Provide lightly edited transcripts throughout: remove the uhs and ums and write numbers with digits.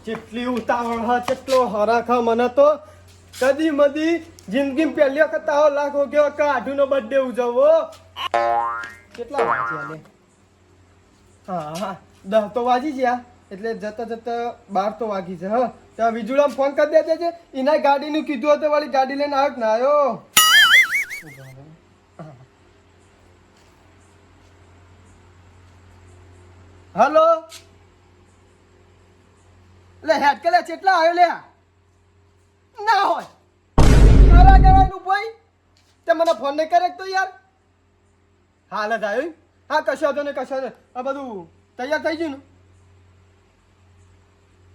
કેટલી ઉતાવળ હા કેટલો હરાખ મને તો કદી મદી જિંદગી પહેલી વખત આવો લાખ ગયો કે આઢુનો બર્થડે ઉજવવો કેટલા વાગ્યા લે હા 10 તો વાગી ગયા એટલે જતા જતા 12 તો વાગી છે હા ત્યાં વિજુલામ ફોન કરી દેજે છે એના ગાડીનું કીધું હતું વાળી ગાડી લઈને આવ્યો ના આવ્યો હલો લે હેડ કે લે કેટલા આવ્યો લે ના હોય કરા કરાનું ભાઈ તે મને ફોન નહીં કરે તો યાર હાલ જ આવ્યો હા કશો તો ને કશો ને આ બધું તૈયાર થઈ ગયું ને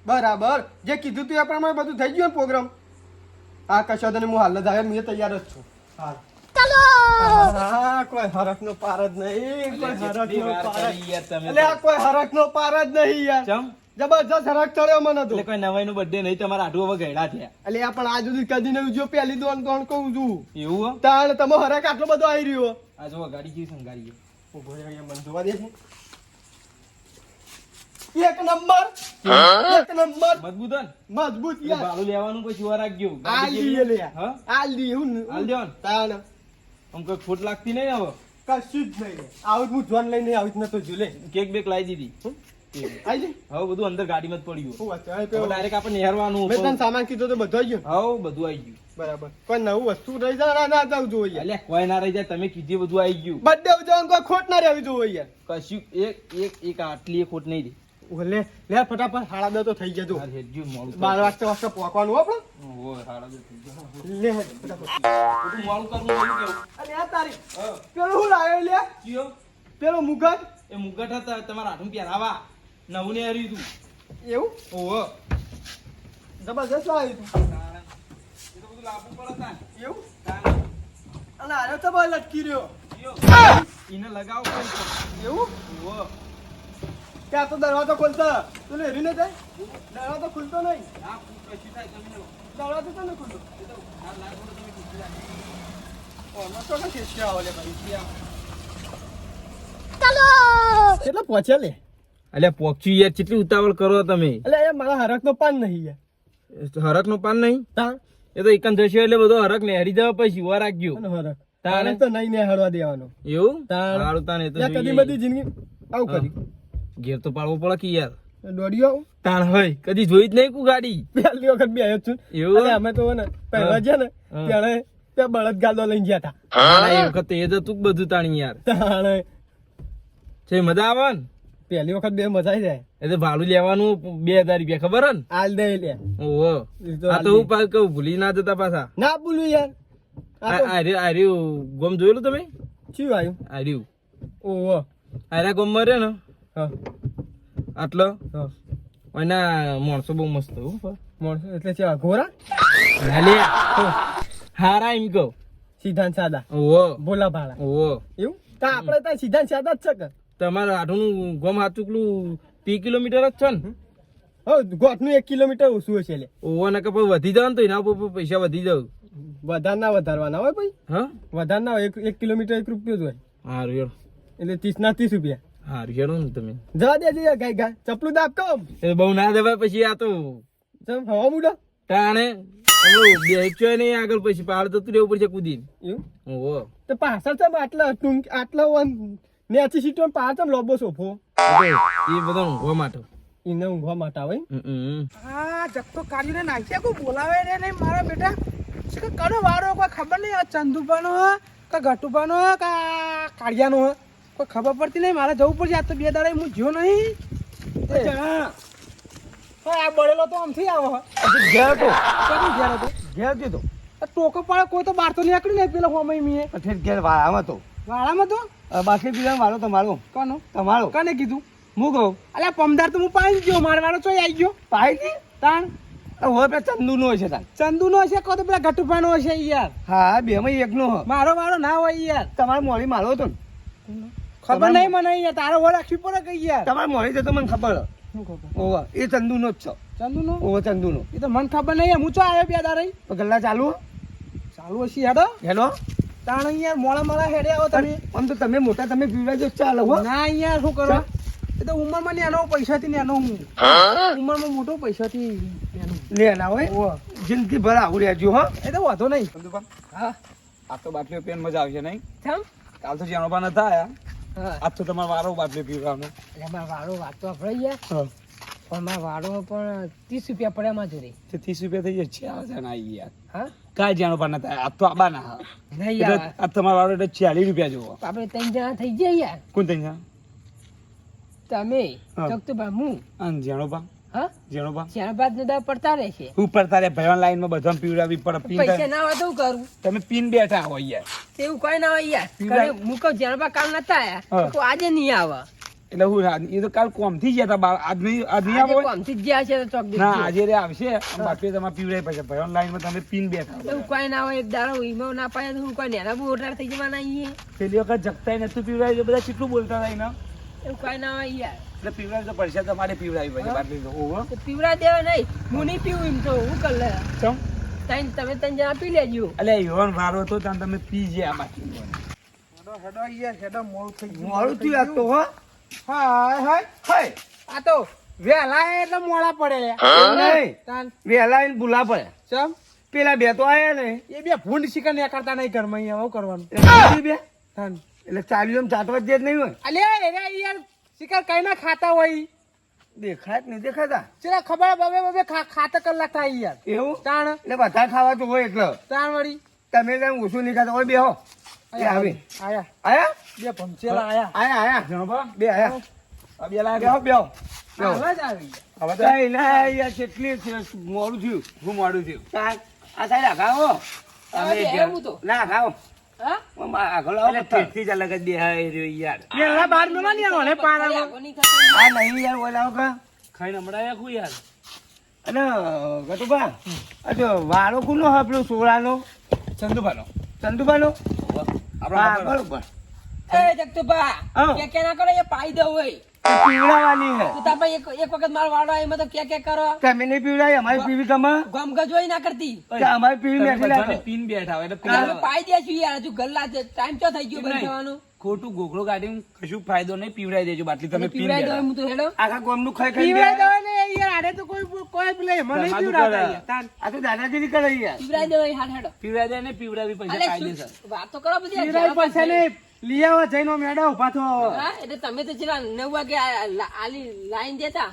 બરાબર જે કીધું તું એ પ્રમાણે બધું થઈ ગયું ને પ્રોગ્રામ હા કશો તો ને હું હાલ જ આવ્યો હું તૈયાર જ છું હા ચાલો હા કોઈ હરખનો પાર જ નહીં કોઈ હરખનો પાર એટલે આ કોઈ હરખનો પાર જ નહીં યાર ચમ જબરજસ્ત હરખ ચડ્યો મને તો કોઈ નવાઈનું બર્થડે નહીં તમારા આટલું હવે ગયડા થયા એટલે આ પણ આજ સુધી કદી નહીં જો પહેલી દોન કહું છું એવું તાણ તમે હરખ આટલો બધો આવી રહ્યો આ જો ગાડી જેવી સંગાડી ઉભો રહે અહીંયા મને જોવા દે છે એક નંબર મજબૂત હન મજબૂત યાર બાળું લેવાનું પછી વાર રાખજો આલ દીએ લે હા આલ દી હું હાલ દેવન તાણ આમ કોઈ ખોટ લાગતી નહીં હવે કશું જ નહીં આવું હું જોન લઈને આવું જ નતો જોલે કેક બેક લાવી દીધી આઈ જી હવે બધું અંદર ગાડીમાં જ પડ્યું હું વાત ચાલે હવે ડાયરેક્ટ આપણે નેહરવાનું મેં તને સામાન કીધો તો બધો આવી ગયો હવે બધું આવી ગયું બરાબર કોઈ નવું વસ્તુ રહી જાય ના જાવ જોઈએ અલ્યા કોઈ ના રહી જાય તમે કીધી બધું આવી ગયું બર્થડે ઉજવવાનું કોઈ ખોટ ના રહેવી જોઈએ યાર કશું એક આટલી ખોટ નહીં દે લે લે ફટાફટ હાડા દો તો થઈ જજો હાલ હેડજો મોડું 12 વાગતે પહોંચવાનું હો પણ ઓય હાડા દે થઈ ગયું લે ફટાફટ બધું મોડું કરવું પડ્યું કેવું અરે આ તારી પેલો હું લાવ્યો લે કયો પેલો મુગટ એ મુગટ હતા તમારા હાથમાં પહેરાવા નવું ને હર્યું તું એવું ઓહો જબરજસ્ત લાવ્યું તું એ તો બધું લાવવું પડે તા એવું તાને અને આયો તો ભાઈ લટકી રહ્યો કયો ઈને લગાવ કોઈ એવું ઓહો ત્યાં તો દરવાજો ખોલતો તું લેરી ને જાય દરવાજો ખુલતો નહીં આ કશું થાય તમે દરવાજો તો નહીં ખુલતો એ તો આ લાગો તો તમે કીધું લાગે ઓમાં તો કઈ શિષ્યા આવે ભાઈ કેટલા પહોંચ્યા લે અલ્યા પોક્ષી યાર કેટલી ઉતાવળ કરો તમે એટલે એ મારા હરખનો પાન નહીં યાર હરક નું પાન નહીં તા એ તો એકન થશે એટલે બધો હરક ને હરી જવા પછી વાર રાખજો અને હરખ તાણે તાણે તો નહીં ને હળવા દેવાનો એવું તાણે. સારું તાને એ તો ત્યાં કદી જોઈએ. બધી જિંદગી આવું કરી ઘેર તો પાડવો પડે કે યાર દોડ્યો આવું તાણ હોય કદી જોઈ જ નહીં કુ ગાડી પહેલી વખત બી આવ્યો છું એવું? અને અમે તો ને પહેલા ગયા ને હા. ત્યારે ત્યાં બળદ ગાડો લઈને ગયા હતા એ વખત એ તો તું જ બધું તાણી યાર તાણે છે મજા આવે ને પહેલી વખત બે મજા આવી જાય એ તો ભાડું લેવાનું 2000 રૂપિયા ખબર હે ને આલ દે લે ઓહો એ તો આ હાલ તો દે. હું પાછું કહું ભૂલી ના જતા પાછા ના બોલું યાર આ તો આર્યું ગોમ જોયેલું તમે શું આવ્યું આર્યું ઓહો આર્યા ગોમ માં રે ને હા આટલો હા એના માણસો બહુ મસ્ત હો માણસો એટલે છે ઘોરા હારા એમ કહું સીધા ને સાદા ઓહો ભોલા ભાડા ઓહો એવું તો આપણે ત્યાં સીધા ને સાદા જ છે કે તમારા આઠનું ગોમ હાચુકલું 3 કિલોમીટર જ છે ને હો ગોઠનું 1 કિલોમીટર ઓછું હશે લે ઓહો ને કે પછી વધી જાવ ને તો એના ઉપર પૈસા વધી જાવ વધારે ના વધારવાના હોય ભાઈ હા વધારે ના હોય 1 કિલોમીટર 1 રૂપિયો જ હોય હારું હેડો એટલે 30 ના 30 રૂપિયા હારું હેડો ને તમે જવા દેજે ગાય ગા ચપલું દાબ કમ એ બહુ ના દેવાય પછી આ તો ચમ હવા મુડા તાણે બેચો નહીં આગળ પછી પહાડ જતું રહેવું પડશે કુદીને એવું ઓહો તો પાછળ ચમ આટલા નેચી સીટો પાછળ ચમ લોબો સોફો એ બધા ઊંઘવા માટે એને ઊંઘવા માટે આવે આ જગતો કાઢીને નાખ્યા કોઈ બોલાવે ને નહીં મારા બેટા કે કનો વારો કોઈ ખબર નહીં આ ચંદુભાનો હે કે ગટુભાનો હે કે આ કાળિયાનો હે કોઈ ખબર પડતી નહીં મારે જવું પડશે આ તો 2 દાડા હું જ્યો નહીં આ બળેલો તો આમથી આવો ઘેર તો કદી ઘેર હતો ઘેર દીધો ટોકો પાડે કોઈ તો બહાર તો નીકળી નહીં પેલો હોમઈ મીએ પછી ઘેર વાળામાં તો વાળામાં તો બાકી બીજા મારો તમારો કનો તમારો કને કીધું હું કહું અલ્યા પમદાર તો હું પાઈ ગયો મારે વાળો ચોય આવી ગયો પાઈ તાણ હોય પેલા ચંદુ નો છે તાર ચંદુનો હશે કો તો પેલા ગટુભાનો હશે યાર હા બે માં એકનો હ મારો વાળો ના હોય યાર તમારે મોડી મારો હતો ને ખબર નહીં મને યાર તારો વર રાખવી પડે કઈ યાર તમારે મોડી જતો મને ખબર શું ખબર ઓવા એ ચંદુ નો જ છો ચંદુનો ઓવા ચંદુ નો એ તો મને ખબર નહીં હું ચો આવ્યો 2 દાડા ગલ્લા ચાલુ ચાલુ હશે હેડો હેલો તાણ યાર મોળા મોળા હેડે આવો તમે આમ તો તમે મોટા તમે પીવડાજો ચાલો હો ના યાર શું કરો એ તો ઉંમરમાં નાનો પૈસાથી નાનો હું ઉંમરમાં મોટો પૈસાથી નાનો લે ના હોય ઓહો. જિંદગી ભર આવું રહેજો હો એ તો વાંધો નહીં ચંદુભા હા આ તો બાટલીઓ પીને મજા આવશે નહીં ચમ કાલ તો જાણવા નતા આયા હા આજ તો તમારો વારો બાટલી પીવડાવવાનો એમાં વાળો વાત તો અભરાઈ ગયા પણ મારા વાળો પણ 30 રૂપિયા પડ્યા માં જોડે તે 30 રૂપિયા થઈ જાય 6 જણા આવી યાર હા કાંઈ જાણવા નતા આયા. આજ તો આબાના હા નહીં એટલે યાર આજ તમારો વારો એટલે 40 રૂપિયા જોવો આપણે 3 જણા થઈ ગયા યાર કોણ થઈ જા તમે હા. જગતુભા હું આન જાણોબા હા જાણોબા ચાર બાદ નો દા પડતા રહેશે ઉપર તારે ભયવાન લાઈનમાં બધાને પીવડાવી પડે પીન પૈસા ના હોય તો હું કરું તમે પીન બેઠા હોય યાર તેવું કોઈ ના હોય યાર પીવડાય. કરે હું કહું જ્યાં કામ નતા હા. આયા તો આજે નહીં આવે એટલે હું એ તો કાલ કોમ થી ગયા તા બાર આજ નહીં આજે આવે હોય? કોમથી જ ગયા છે તો ચોક ના દેખજો. આજે રે આવશે અને બાકી તમારે પીવડાવી પડશે ભયવાન લાઈનમાં તમે પીન બેઠા હોય. એવું કોઈ ના હોય એક દાડો ઈમો ના પાડે તો હું કોઈ નેના બહુ ઓટાર થઈ જવાના અહીંયા પેલી વખત જગતાય નતું પીવડાવી બધા કેટલું બોલતા હતા એના એવું કોઈ ના હોય યાર એટલે પીવડાવી તો પડશે તમારે પીવડાવી પડશે હા. બાટલી તો ઓહો તો પીવડા દેવા નહીં હું નહીં પીવું એમ તો હું કર લે ચમ તમે ત્રણ જણા પી લેજો એટલે યોન વારો હતો ત્યાં તમે પી ગયા બાકી હેડો હેડો યાર હેડો મોડું થઈ ગયું મોડું થયું આજ તો હો હાય હાય હાય આ તો વહેલા એટલે મોડા પડે એવું નહીં તાન વહેલા આવીને ભૂલા પડે ચમ પેલા બે તો આયા ને એ બે ભૂંડ શિકાર ને કરતા નહીં ઘરમાં અહીંયા હું કરવાનું એટલે બે તાન એટલે ચાલ્યું એમ ચાટવા જ દે જ નહીં હોય અલ્યા એરા યાર શિકાર કઈ ના ખાતા હોય દેખાય જ નહીં દેખાતા ચલા ખબર બબે બબે ખાતા કલાક થાય યાર એવું તાણ એટલે બધા ખાવા તો હોય એટલે તાણ વળી તમે તેમ ઓછું નહીં ખાતા હોય બે હો એ આવી આયા આયા બે ભમચેલા આયા આયા આયા જણોબા બે આયા આ બે લાગે બેહો બેહો બેહો. આવા જ આવી હવે તો કઈ ના યાર કેટલી છે, મોડું થયું હું મોડું થયું આ સાઈડ ખાઓ હવે બે એવું તો ના ખાઓ હા આગળ આવો એટલે પેટથી જ અલગ જ દેખાય રહ્યો યાર પેલા બાર મેલા ને ઓલે પારા આ નહીં યાર ઓલા કા ખાઈને હમણાં આયા હું યાર અને ગટુબા આ તો વાળો કુનો આપણો સોળાનો ચંદુભાનો ચંદુબાનો આપણા હા બરોબર એ જગતુભા હા. કે ના કરો એ પાઈ દો હોય તો પીવડાવવાની હે તું તાપા એક વખત મારો વાળો આવ્યો તો કે કરો તમે નહીં પીવડાવી અમારી પીવી તમે ગમ ગજોઈ ના કરતી કે અમારી પીવી મેઠી બધાને લાગે પીન બેઠા હોય એટલે તમે પીવડાવવા. પાઈ દે છું યાર હજુ ગલ્લા છે ટાઈમ ચો થઈ ગયો એમ નહીં. બંધ થવાનું ખોટું ગોખલો કાઢીને કશું ફાયદો નહીં પીવડાવી દેજો બાટલી તમે પીન પીવડાઈ દો બેઠા હું તો હેડો આખા ગોમનું ખાઈ ખાઈ પીવડાઈ દો ગયા. ને યાર આડે તો કોઈ પેલે મને તમારું પીવડાવતા કરે. યાર તાન આ તો દાદાગીરી કરે યાર પીવડાઈ દો હાલ હેડો પીવડાવી દે ને પીવડાવી પૈસા અલે કાયદેસર શું વાત તો કરો બધી પીવડાવી પડશે ને લઈ આવો જઈને મેડો ઉભા થો હા એટલે તમે તો ચલા 9 વાગે આલી લાઈન દેતા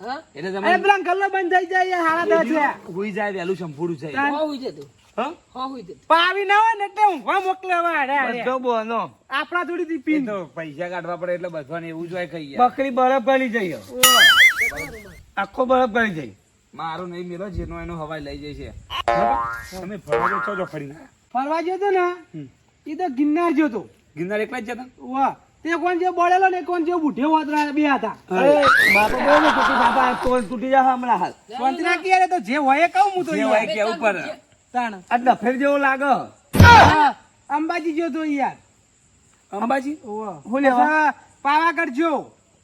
હા એટલે અરે તમે પેલા ગલ્લો બંધ થઈ જાય યાર, હાડા દસ છે હુઈ જાય વહેલું સંપૂર્ણ છે હા. હો હોય જતું હા? હો હોય જતું પાવી ના હોય ને એટલે ઊંઘવા મોકલે હવે હાડે બધો બોનો આપણા થોડી થી એ પીન તો પૈસા કાઢવા પડે એટલે બધાને એવું જ હોય ખાઈ યાર. બકરી બરફ ગળી જઈ આખો બરફ ગળી જઈ મારો નહીં મેલો જેનો એનો હવાઈ લઈ જાય છે બરાબર? તમે ફરવા છો જો ફરીને ફરવા ગયો તો ને હમ. એ તો ગિરનાર ગયો તો ગિરનાર એકલા જ જતા વાહ તે કોણ જે બોલેલો ને કોણ જે બુઢે વાતરા બે હતા અરે બાપા બોલો ને કે બાપા તો તૂટી જા હમણાં હાલ શાંતિ રાખી યાર, એ તો જે હોય એ કહું હું તો જે યાર. હોય કેવું પડે. તાણ આ ડફેર જેવો લાગે હા, અંબાજી ગયો તો યાર અંબાજી વાહ. હું લેવા? પાછા પાવાગઢ ગયો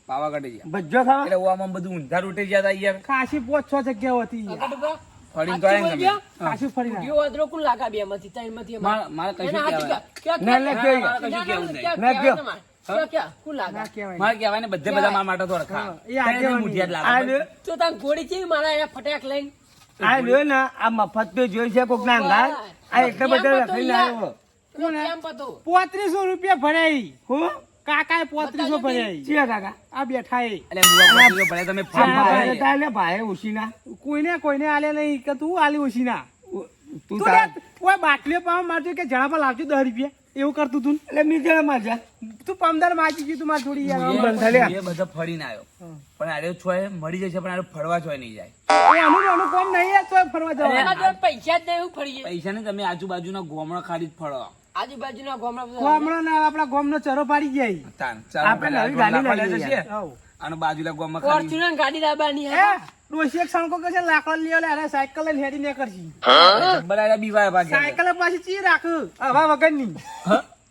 પાવાગઢ ગયા ભજ્જો ખાવા એટલે ઓવામાં બધું ઊંધા રૂટે ગયા તા યાર ખાસી 5-6 જગ્યાઓ હતી યાર. ફરીને તો આયા ને તમે. ખાસી ફરી ના. મારે કશું કહેવાય ના લે કે મારે કશું કહેવું જ નહીં. ના કયો ના કહેવાય. મારે કહેવાય ને બધે બધા મારા માટે તો રખા હા, એ આગેવાની. મુઠિયા જ આ લાગે. લ્યો આ લ્યો ને આ મફત પે જોઈ છે કોક ના અંગાર આ એટલા બધા રખડી લાવ્યો 3500 રૂપિયા ભરાઈ હું કાકાએ 3500 ભરાઈ ચિયા કાકા આ બેઠા એ એટલે મુવા પહોંચી ગયો ભલે તમે ફોન આ ભાઈ મારો. તાલે ભાઈ ઉસીના કોઈને આલે નહીં કે તું આલી ઓછી ના તું તું તાર લે, કોઈ બાટલીઓ પાવા મારજો કે જણા પર લાવજો 10 રૂપિયા એવું કરતું તું એટલે મીટર માં જા તું 15 માજી ગયું તું માર થોડી યાર એ બંધ થયા. એ બધા ફરીને આવ્યો પણ આરે છોય મળી જશે પણ આરે ફરવા છોય નહીં જાય આનું કોમ નહીં યાર તો ફરવા જવાનું પૈસા જ નહીં હું ફરીએ પૈસા ને તમે આજુબાજુના ગોમડા ખાલી જ ફરો આજુબાજુના ગામડા ગામડો ને આપણા ગામનો ચરો પાડી જાય તાન ચાલો આપણે પેલા નવી ગાડી લાકડા લાવીએ લેશે. આવ. અને બાજુના ગોમમાં ખાલી ફોર્ચ્યુનર ગાડી લાવવાની એ ડોશી એક સણકો કે છે લાકડા લઈ આલે અરે સાયકલ લઈને હેડી ને કરશી જબ્બર આયા બીવાય ભાગ્યા સાયકલ પાછી ચી રાખ હવા વગરની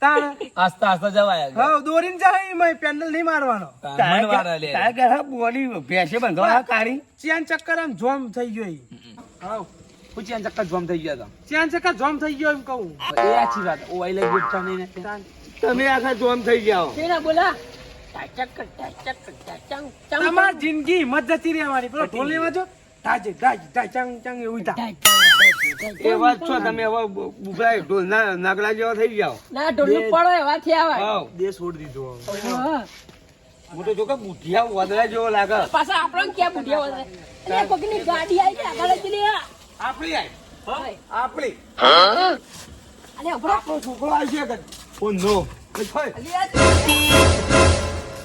તાણ આસ્તા આસ્તા જવાય હા દોરીને જાય એમાં પેન્ડલ નહીં મારવાનો મન વાળા લે તારે ઘરે બોડી ભેંસે બંધવા કાઢી ચેન ચક્કર આમ જોમ થઈ ગયો ઈ. હાવ પૂછ્યા ચક્કર જોમ થઈ ગયા ચેન ચક્કર જોમ થઈ ગયો એમ કહું હતા એ આછી વાત ઓ આઈ લઈ ગયો નહીં ને તાણ. તમે આખા જોમ થઈ જાઓ કેના બોલા તમારી જિંદગી હિંમત જતી રહેવાની પેલો ઢોલ લેવા જો ધાજે ચંગ ચંગ એવું થા એ વાત છો તમે હવે બુફાય ઢોલ નાગડા જેવા થઈ જાઓ. ના ઢોલું પડો એવાથી આવે હાવ, દે છોડી દીધો હવે. હું તો જો કે બુઢિયા વાદળા જેવો લાગે. પાછા આપણને ક્યાં બુઢિયા વધારે એટલે કોકની ગાડી આવી છે આગળ જ લે આપણી આય. હા? આપણી. અલે ઉભરો આપણો છોકરો આવશે કે? ઓ નો. એ thôi.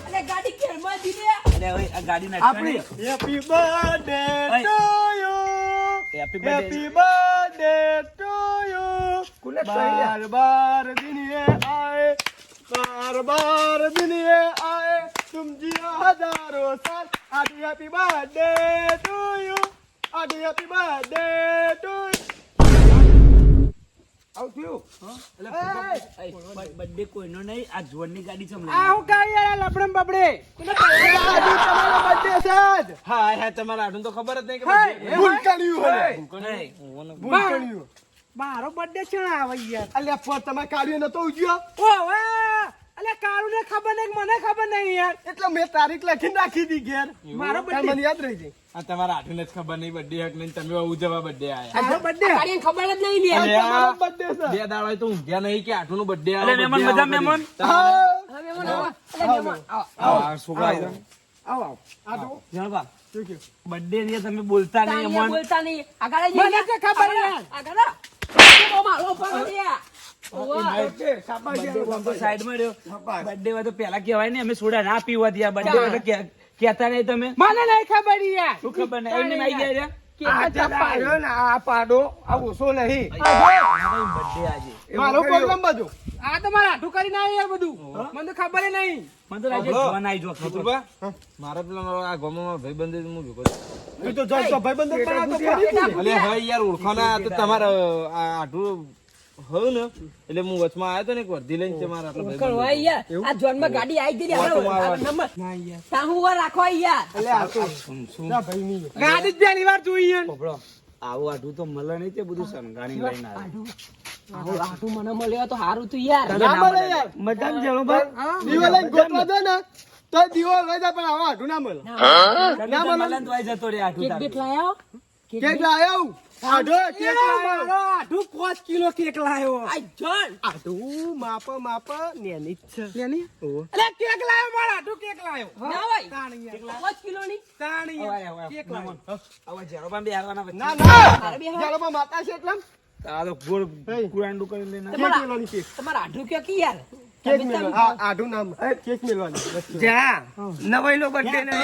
અલે ગાડી કેરમાં દીધે અરે હવે આ ગાડી નાખવાની. Happy birthday to you Happy birthday. Happy birthday to you કોને કહી રહ્યા? બાર બાર दिन ये आए बार बार दिन ये आए तुम जियो हजारों साल आज हैप्पी बर्थडे टू यू आज हैप्पी बर्थडे टू આવું થયું? બર્થડે કોઈનો નહીં, આ જોનની ગાડી છે હમણાં. આ હું કાઈ યાર લપડમ બપડે તમારો બર્થડે છે આજ હા હા, તમારા આઠું તો ખબર જ નહીં કે હે, birthday. ભૂલ કર્યું હે ભૂકો નહીં. ભૂલ કર્યું મારો બર્થડે છે ને આવે યાર અલ્યા પર તમે કાઢ્યો નતો ઉજ્યો ઓવે અલે કાળું ને ખબર નહીં મને ખબર નહીં યાર એટલે મેં તારીખ લખીને રાખી દી ઘેર મારો તાર મને યાદ રહી જાય આ તમારા આઠુંને જ ખબર નહીં birthday હક નહીં, તમે ઉજવવા birthday આયા. મારો બર્થડે ગાડીને ખબર જ નહીં લે અલે આ તમારો birthday છે બે દાડા તો ઊંઘ્યા નહીં કે આઠુંનું birthday અલે આવે, મહેમાન, birthday બધા આવે મહેમાન. બધી. હા. હવે મહેમાન આવો અલે મહેમાન આવો આ છોકરા આવ્યા. આવો આવો આટો જાણવા, શું કહ્યું? birthday ની તમે બોલતા નહીં તાનિયા અમન. બોલતા નહીં આગળ જ મને કે ખબર યાર આગળ મારો પણ લ્યા સાઈડમાં રહ્યો. birthday હોય તો પહેલા કહેવાય ને અમે સોડા ના પીવા દયા. birthday હોય તો કહેતા નહીં તમે. મને નહીં ખબર યાર શું ખબર નહીં, એમને આવી ગયા રહ્યા. આ ચા પાડ્યો ને આ પાડો આ ઓછો નહીં birthday આજે. મારો પ્રોગ્રામ બધો આ તો મારા આઠું કરીને આવે યાર બધું મને તો ખબર નહીં મને તો લાગે જોવાન આવી જો. ખબર? મારા પેલા મારો આ ગામમાં ભાઈબંધ છે, હું ભેગો છું. તું તો જાય તો ભાઈબંધો પણ આ તો ફરી જ અલે હવે યાર ઓળખાના તો તમારા આ આઠું હોય ને એટલે હું વચમાં આવ્યો તો ને એક વર્ધી લઈને તે મારા આટલા ભાઈબંધો. કરવા યાર આ જોનમાં ગાડી આવી ગઈ ઓટો મારવાની. નંબર ના યાર તાહુ વાર રાખો યાર એટલે આ તો શું ના ભાઈ નહીં ગાડી જ પહેલી વાર જોઈ યાર પકડો. આવું આઠું તો મળે નહીં, તે બધું સંઘાણી લઈને આવે. આટું મને મળ્યો તો સારું તું યાર ના મળે યાર મજામાં જેલો ભાઈ દીવો લઈને ગોતવા દે ને તો દીવો લઈ જાય પણ આવા આઢું ના મળે તને તો મળે ને તોય જતો રે આઠું કેક તારું. બેક લાયો કેક લાયો આઢો કેક લાયો મારો આઠું 5 કિલો કેક લાયો આ જોન આઢું માપ નેની જ છે લેની ઓહો. અલે કેક લાયો મારો આઠું કેક લાયો ના ભાઈ તાણી યાર 5 કિલો ની તાણી હવે, યાર હવે, કેક હવે. લાયો હવે ઝાડોમાં બેહવાના વચ્ચે. ના ના મારે બે હા. જાલોમાં માતા છે એટલે આ તો ગોળ hey. કુરાંડું કરીને લઈને આવે. કેક મેલવાની કેક તમારા આઠું કે કી યાર કેક મેલવાની આઢું નામ કેક મેલવાની બસ. જા નવાઈનો birthday ને